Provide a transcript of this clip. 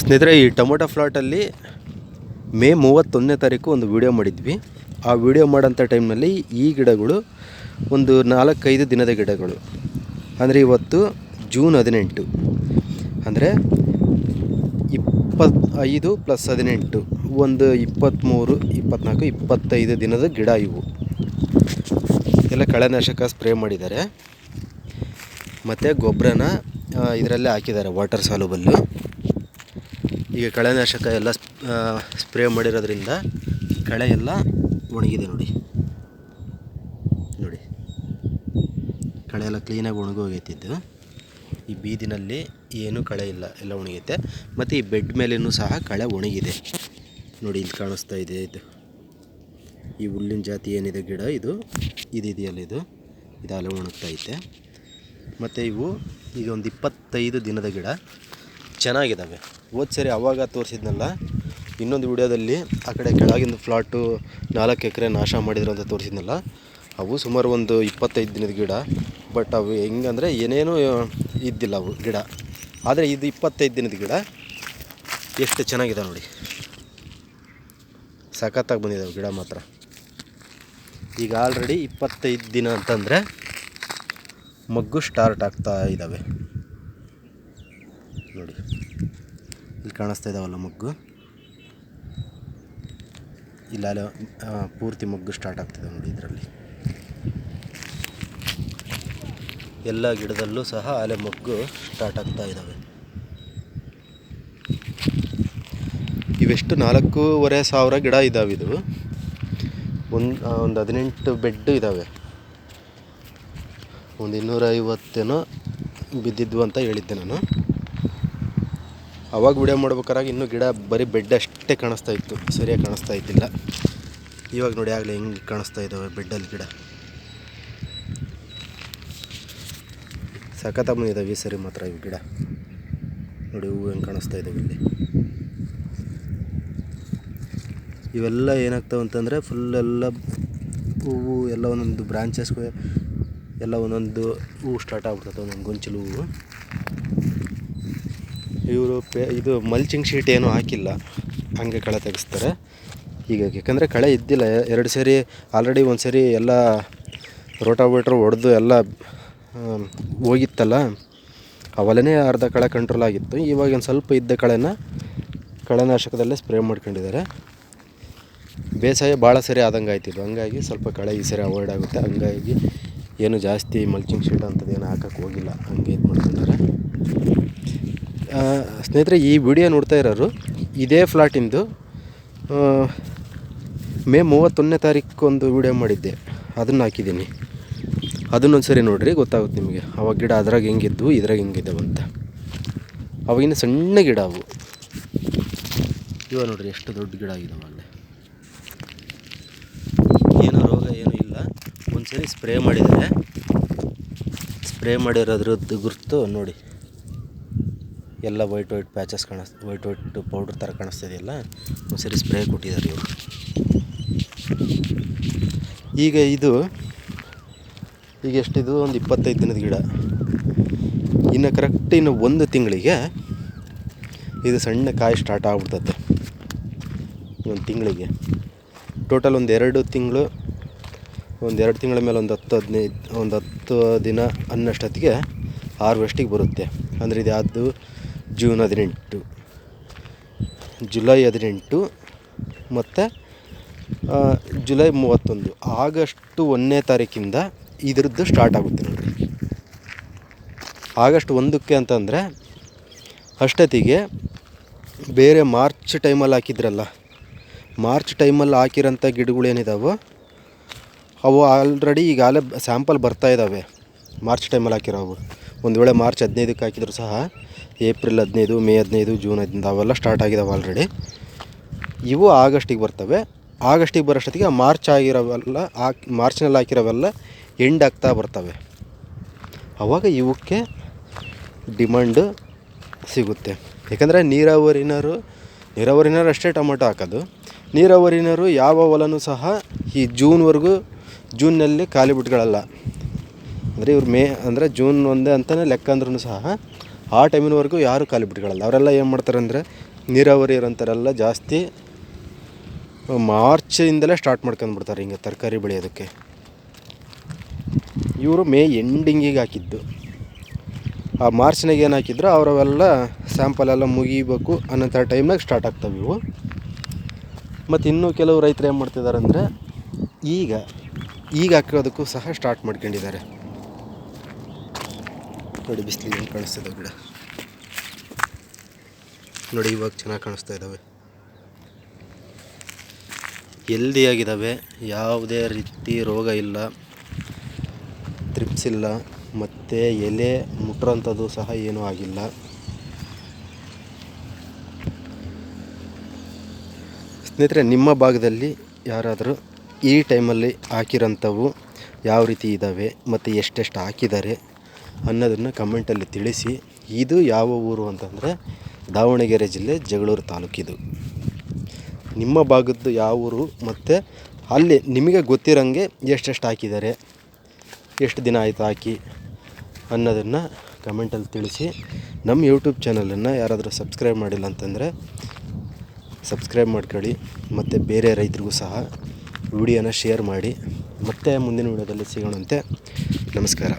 ಸ್ನೇಹಿತರೆ, ಈ ಟೊಮೊಟೊ ಫ್ಲಾಟಲ್ಲಿ ಮೇ 31ನೇ ತಾರೀಕು ಒಂದು ವಿಡಿಯೋ ಮಾಡಿದ್ವಿ. ಆ ವಿಡಿಯೋ ಮಾಡೋಂಥ ಟೈಮ್ನಲ್ಲಿ ಈ ಗಿಡಗಳು ಒಂದು 4-5 ದಿನದ ಗಿಡಗಳು. ಅಂದರೆ ಇವತ್ತು ಜೂನ್ 18, ಅಂದರೆ 25 + 18 ಒಂದು 23, 24, 25 ದಿನದ ಗಿಡ. ಇವು ಎಲ್ಲ ಕಳೆನಾಶಕ ಸ್ಪ್ರೇ ಮಾಡಿದ್ದಾರೆ ಮತ್ತು ಗೊಬ್ಬರನ ಇದರಲ್ಲೇ ಹಾಕಿದ್ದಾರೆ, ವಾಟರ್ ಸಾಲ್ಯುಬಲ್ಲು. ಈಗ ಕಳೆನಾಶಕ ಎಲ್ಲ ಸ್ಪ್ರೇ ಮಾಡಿರೋದ್ರಿಂದ ಕಳೆ ಎಲ್ಲ ಒಣಗಿದೆ. ನೋಡಿ ಕಳೆ ಎಲ್ಲ ಕ್ಲೀನಾಗಿ ಒಣಗೋಗೈತಿದ್ದು. ಈ ಬೀದಿನಲ್ಲಿ ಏನೂ ಕಳೆ ಇಲ್ಲ, ಎಲ್ಲ ಒಣಗೈತೆ. ಮತ್ತು ಈ ಬೆಡ್ ಮೇಲೇನೂ ಸಹ ಕಳೆ ಒಣಗಿದೆ. ನೋಡಿ, ಇಲ್ಲಿ ಕಾಣಿಸ್ತಾ ಇದೆ. ಇದು ಈ ಹುಲ್ಲಿನ ಜಾತಿ ಏನಿದೆ ಗಿಡ, ಇದೆಯಲ್ಲ, ಇದು ಅಲ್ಲೇ ಒಣಗ್ತೈತೆ. ಮತ್ತು ಇವು ಈಗ ಒಂದು 25 ದಿನದ ಗಿಡ, ಚೆನ್ನಾಗಿದ್ದಾವೆ. ಸರಿ ಅವಾಗ ತೋರಿಸಿದ್ನಲ್ಲ ಇನ್ನೊಂದು ವಿಡಿಯೋದಲ್ಲಿ, ಆ ಕಡೆ ಕೆಳಗಿಂದ ಫ್ಲಾಟು 4 ಎಕರೆ ನಾಶ ಮಾಡಿದ್ರು ಅಂತ ತೋರಿಸಿದ್ನಲ್ಲ, ಅವು ಸುಮಾರು ಒಂದು 25 ದಿನದ ಗಿಡ. ಬಟ್ ಅವು ಹೆಂಗಂದರೆ ಏನೇನೂ ಇದ್ದಿಲ್ಲ ಅವು ಗಿಡ. ಆದರೆ ಇದು 25 ದಿನದ ಗಿಡ, ಎಷ್ಟು ಚೆನ್ನಾಗಿದೆ ನೋಡಿ, ಸಖತ್ತಾಗಿ ಬಂದಿದ್ದಾವೆ ಗಿಡ ಮಾತ್ರ. ಈಗ ಆಲ್ರೆಡಿ 25 ದಿನ ಅಂತಂದರೆ ಮೊಗ್ಗು ಸ್ಟಾರ್ಟ್ ಆಗ್ತಾ ಇದ್ದಾವೆ. ನೋಡಿ, ಇಲ್ಲಿ ಕಾಣಿಸ್ತಾ ಇದ್ದಾವಲ್ಲ ಮೊಗ್ಗು, ಇಲ್ಲ ಪೂರ್ತಿ ಮೊಗ್ಗು ಸ್ಟಾರ್ಟ್ ಆಗ್ತಿದೆ ನೋಡಿ. ಇದರಲ್ಲಿ ಎಲ್ಲ ಗಿಡದಲ್ಲೂ ಸಹ ಅಲೆ ಮೊಗ್ಗು ಸ್ಟಾರ್ಟ್ ಆಗ್ತಾ ಇದ್ದಾವೆ. ಇವೆಷ್ಟು 4,500 ಗಿಡ ಇದ್ದಾವೆ. ಇದು ಒಂದು 18 ಬೆಡ್ ಇದ್ದಾವೆ. ಒಂದು 250 ಬಿದ್ದಿದ್ವು ಅಂತ ಹೇಳಿದ್ದೆ ನಾನು. ಅವಾಗ ವಿಡಿಯೋ ಮಾಡ್ಬೇಕಾರಾಗ ಇನ್ನೂ ಗಿಡ ಬರೀ ಬೆಡ್ ಅಷ್ಟೇ ಕಾಣಿಸ್ತಾ ಇತ್ತು, ಸರಿಯಾಗಿ ಕಾಣಿಸ್ತಾ ಇದ್ದಿಲ್ಲ. ಇವಾಗ ನೋಡಿ ಆಗಲೇ ಹೆಂಗೆ ಕಾಣಿಸ್ತಾ ಇದ್ದಾವೆ ಬೆಡ್ಡಲ್ಲಿ ಗಿಡ. ಸಖತ್ತಾಗಿ ಬಂದಿದ್ದಾವೆ ಈ ಸರಿ ಮಾತ್ರ ಇವು ಗಿಡ. ನೋಡಿ ಹೂವು ಹೆಂಗೆ ಕಾಣಿಸ್ತಾ ಇದ್ದಾವೆ ಇಲ್ಲಿ. ಇವೆಲ್ಲ ಏನಾಗ್ತಾವೆ ಅಂತಂದರೆ ಫುಲ್ಲೆಲ್ಲ ಹೂವು ಎಲ್ಲ ಒಂದೊಂದು ಬ್ರಾಂಚಸ್ಗೆ ಎಲ್ಲ ಒಂದೊಂದು ಹೂವು ಸ್ಟಾರ್ಟ್ ಆಗ್ಬಿಡ್ತದೆ, ಒಂದೊಂದು ಗೊಂಚಲು ಹೂವು. ಇವರು ಇದು ಮಲ್ಚಿಂಗ್ ಶೀಟ್ ಏನೂ ಹಾಕಿಲ್ಲ, ಹಂಗೆ ಕಳೆ ತೆಗೆಸ್ತಾರೆ ಈಗ. ಯಾಕಂದರೆ ಕಳೆ ಇದ್ದಿಲ್ಲ 2 ಸರಿ ಆಲ್ರೆಡಿ. ಒಂದು ಸರಿ ಎಲ್ಲ ರೋಟಾವೇಟ್ರ್ ಹೊಡೆದು ಎಲ್ಲ ಹೋಗಿತ್ತಲ್ಲ, ಅವಲೇ ಅರ್ಧ ಕಳೆ ಕಂಟ್ರೋಲ್ ಆಗಿತ್ತು. ಇವಾಗ ಒಂದು ಸ್ವಲ್ಪ ಇದ್ದ ಕಳೆನಾಶಕದಲ್ಲೇ ಸ್ಪ್ರೇ ಮಾಡ್ಕೊಂಡಿದ್ದಾರೆ. ಬೇಸಾಯ ಭಾಳ ಸರಿ ಆದಂಗೆ ಆಯ್ತಿದ್ದು, ಹಂಗಾಗಿ ಸ್ವಲ್ಪ ಕಳೆ ಈ ಸರಿ ಅವಾಯ್ಡ್ ಆಗುತ್ತೆ. ಹಂಗಾಗಿ ಏನು ಜಾಸ್ತಿ ಮಲ್ಚಿಂಗ್ ಶೀಟ್ ಅಂಥದ್ದು ಏನು ಹಾಕೋಕ್ಕೆ ಹೋಗಿಲ್ಲ, ಹಂಗೆ ಇದು ಮಾಡ್ಕೊಂಡಾರೆ. ಸ್ನೇಹಿತರೆ, ಈ ವಿಡಿಯೋ ನೋಡ್ತಾ ಇರೋರು ಇದೇ ಫ್ಲಾಟಿಂದು ಮೇ 31ನೇ ತಾರೀಕು ಒಂದು ವಿಡಿಯೋ ಮಾಡಿದ್ದೆ, ಅದನ್ನು ಹಾಕಿದ್ದೀನಿ. ಅದನ್ನೊಂದು ಸರಿ ನೋಡಿರಿ, ಗೊತ್ತಾಗುತ್ತೆ ನಿಮಗೆ. ಅವಾಗ ಗಿಡ ಅದ್ರಾಗ ಹೆಂಗಿದ್ವು, ಇದ್ರಾಗ ಹೆಂಗಿದ್ದಾವೆ ಅಂತ. ಅವಾಗಿನ ಸಣ್ಣ ಗಿಡ ಅವು. ಇವಾಗ ನೋಡಿರಿ ಎಷ್ಟು ದೊಡ್ಡ ಗಿಡ ಆಗಿದ್ದಾವೆ ಅಲ್ಲೇ. ಏನೋ ರೋಗ ಏನೂ ಇಲ್ಲ. ಒಂದು ಸರಿ ಸ್ಪ್ರೇ ಮಾಡಿದರೆ, ಸ್ಪ್ರೇ ಮಾಡಿರೋದ್ರದ್ದು ಗುರುತು ನೋಡಿ, ಎಲ್ಲ ವೈಟ್ ಪ್ಯಾಚಸ್ ವೈಟ್ ಪೌಡ್ರ್ ಥರ ಕಾಣಿಸ್ತಿದೆಯಲ್ಲ. ಒಂದು ಸರಿ ಸ್ಪ್ರೇ ಕೊಟ್ಟಿದ್ದಾರೆ ಇವರು. ಈಗ ಎಷ್ಟಿದು, ಒಂದು 25 ದಿನದ ಗಿಡ. ಇನ್ನು ಕರೆಕ್ಟ್ ಇನ್ನು 1 ತಿಂಗಳಿಗೆ ಇದು ಸಣ್ಣ ಕಾಯಿ ಸ್ಟಾರ್ಟ್ ಆಗ್ಬಿಡ್ತದೆ. 1 ತಿಂಗಳಿಗೆ ಟೋಟಲ್ ಒಂದು 2 ತಿಂಗಳು, ಒಂದು 2 ತಿಂಗಳ ಮೇಲೆ ಒಂದು 10 ದಿನ ಅನ್ನಷ್ಟೊತ್ತಿಗೆ ಹಾರ್ವೆಸ್ಟಿಗೆ ಬರುತ್ತೆ. ಅಂದರೆ ಇದು ಯಾವುದು, ಜೂನ್ 18, ಜುಲೈ 18 ಮತ್ತು ಜುಲೈ 31, ಆಗಸ್ಟ್ 1ನೇ ತಾರೀಕಿಂದ ಇದ್ರದ್ದು ಸ್ಟಾರ್ಟ್ ಆಗುತ್ತೆ ನೋಡಿರಿ. ಆಗಸ್ಟ್ 1ಕ್ಕೆ ಅಂತಂದರೆ ಅಷ್ಟೊತ್ತಿಗೆ ಬೇರೆ ಮಾರ್ಚ್ ಟೈಮಲ್ಲಿ ಹಾಕಿದ್ರಲ್ಲ, ಮಾರ್ಚ್ ಟೈಮಲ್ಲಿ ಹಾಕಿರೋಂಥ ಗಿಡಗಳೇನಿದ್ದಾವೋ ಅವು ಆಲ್ರೆಡಿ ಈಗಾಗಲೇ ಸ್ಯಾಂಪಲ್ ಬರ್ತಾಯಿದ್ದಾವೆ. ಮಾರ್ಚ್ ಟೈಮಲ್ಲಿ ಹಾಕಿರೋವು. ಒಂದು ವೇಳೆ ಮಾರ್ಚ್ 15ಕ್ಕೆ ಹಾಕಿದ್ರು ಸಹ ಏಪ್ರಿಲ್ 15, ಮೇ 15, ಜೂನ್ 15 ಅವೆಲ್ಲ ಸ್ಟಾರ್ಟ್ ಆಗಿದ್ದಾವೆ ಆಲ್ರೆಡಿ. ಇವು ಆಗಸ್ಟಿಗೆ ಬರ್ತವೆ. ಆಗಸ್ಟಿಗೆ ಬರೋಷ್ಟೊತ್ತಿಗೆ ಮಾರ್ಚ್ನಲ್ಲಿ ಹಾಕಿರೋವೆಲ್ಲ ಎಂಡ್ ಆಗ್ತಾ ಬರ್ತವೆ. ಆವಾಗ ಇವಕ್ಕೆ ಡಿಮಾಂಡು ಸಿಗುತ್ತೆ. ಯಾಕಂದರೆ ನೀರಾವರಿನರು ಅಷ್ಟೇ ಟೊಮೊಟೊ ಹಾಕೋದು. ನೀರಾವರಿನರು ಯಾವ ಹೊಲನೂ ಸಹ ಈ ಜೂನ್ನಲ್ಲಿ ಖಾಲಿ ಬಿಟ್ಕೊಳ್ಳಲ್ಲ. ಅಂದರೆ ಇವ್ರು ಮೇ ಅಂದರೆ ಜೂನ್ 1 ಅಂತಲೇ ಲೆಕ್ಕ ಅಂದ್ರೂ ಸಹ ಆ ಟೈಮಿನವರೆಗೂ ಯಾರೂ ಖಾಲಿ ಬಿಟ್ಕೊಳ್ಳಲ್ಲ. ಅವರೆಲ್ಲ ಏನು ಮಾಡ್ತಾರೆ ಅಂದರೆ ನೀರಾವರಿ ಇರೋಂಥವರೆಲ್ಲ ಜಾಸ್ತಿ ಮಾರ್ಚಿಂದಲೇ ಸ್ಟಾರ್ಟ್ ಮಾಡ್ಕೊಂಡ್ಬಿಡ್ತಾರೆ ಹಿಂಗೆ ತರಕಾರಿ ಬೆಳೆಯೋದಕ್ಕೆ. ಇವರು ಮೇ ಎಂಡಿಂಗಿಗೆ ಹಾಕಿದ್ದು. ಆ ಮಾರ್ಚ್ನಾಗ ಏನು ಹಾಕಿದ್ರು ಅವರವೆಲ್ಲ ಸ್ಯಾಂಪಲೆಲ್ಲ ಮುಗಿಬೇಕು ಅನ್ನೋಂಥ ಟೈಮ್ನಾಗ ಸ್ಟಾರ್ಟ್ ಆಗ್ತವೆ ಇವು. ಮತ್ತು ಇನ್ನೂ ಕೆಲವು ರೈತರು ಏನು ಮಾಡ್ತಿದ್ದಾರೆ ಅಂದರೆ ಈಗ ಹಾಕೋದಕ್ಕೂ ಸಹ ಸ್ಟಾರ್ಟ್ ಮಾಡ್ಕೊಂಡಿದ್ದಾರೆ. ನೋಡಿ ಬಿಸಿಲಿಗೆ ಏನು ಕಾಣಿಸ್ತದೆ ಗಿಡ ನೋಡಿ, ಇವಾಗ ಚೆನ್ನಾಗಿ ಕಾಣಿಸ್ತಾ ಇದ್ದಾವೆ, ಹೆಲ್ದಿಯಾಗಿದ್ದಾವೆ, ಯಾವುದೇ ರೀತಿ ರೋಗ ಇಲ್ಲ, ತ್ರಿಪ್ಸ್ ಇಲ್ಲ, ಮತ್ತು ಎಲೆ ಮುಟ್ಟೋಂಥದ್ದು ಸಹ ಏನೂ ಆಗಿಲ್ಲ. ಸ್ನೇಹಿತರೆ, ನಿಮ್ಮ ಭಾಗದಲ್ಲಿ ಯಾರಾದರೂ ಈ ಟೈಮಲ್ಲಿ ಹಾಕಿರೋಂಥವು ಯಾವ ರೀತಿ ಇದ್ದಾವೆ ಮತ್ತು ಎಷ್ಟೆಷ್ಟು ಹಾಕಿದ್ದಾರೆ ಅನ್ನೋದನ್ನು ಕಮೆಂಟಲ್ಲಿ ತಿಳಿಸಿ. ಇದು ಯಾವ ಊರು ಅಂತಂದರೆ ದಾವಣಗೆರೆ ಜಿಲ್ಲೆ ಜಗಳೂರು ತಾಲೂಕಿದು. ನಿಮ್ಮ ಭಾಗದ್ದು ಯಾವ ಊರು ಮತ್ತು ಅಲ್ಲಿ ನಿಮಗೆ ಗೊತ್ತಿರೋಂಗೆ ಎಷ್ಟೆಷ್ಟು ಹಾಕಿದ್ದಾರೆ, ಎಷ್ಟು ದಿನ ಆಯಿತು ಹಾಕಿ ಅನ್ನೋದನ್ನು ಕಮೆಂಟಲ್ಲಿ ತಿಳಿಸಿ. ನಮ್ಮ ಯೂಟ್ಯೂಬ್ ಚಾನಲನ್ನು ಯಾರಾದರೂ ಸಬ್ಸ್ಕ್ರೈಬ್ ಮಾಡಿಲ್ಲ ಅಂತಂದರೆ ಸಬ್ಸ್ಕ್ರೈಬ್ ಮಾಡ್ಕೊಳ್ಳಿ. ಮತ್ತು ಬೇರೆ ರೈತರಿಗೂ ಸಹ ವಿಡಿಯೋನ ಶೇರ್ ಮಾಡಿ. ಮತ್ತೆ ಮುಂದಿನ ವಿಡಿಯೋದಲ್ಲಿ ಸಿಗೋಣಂತೆ. ನಮಸ್ಕಾರ.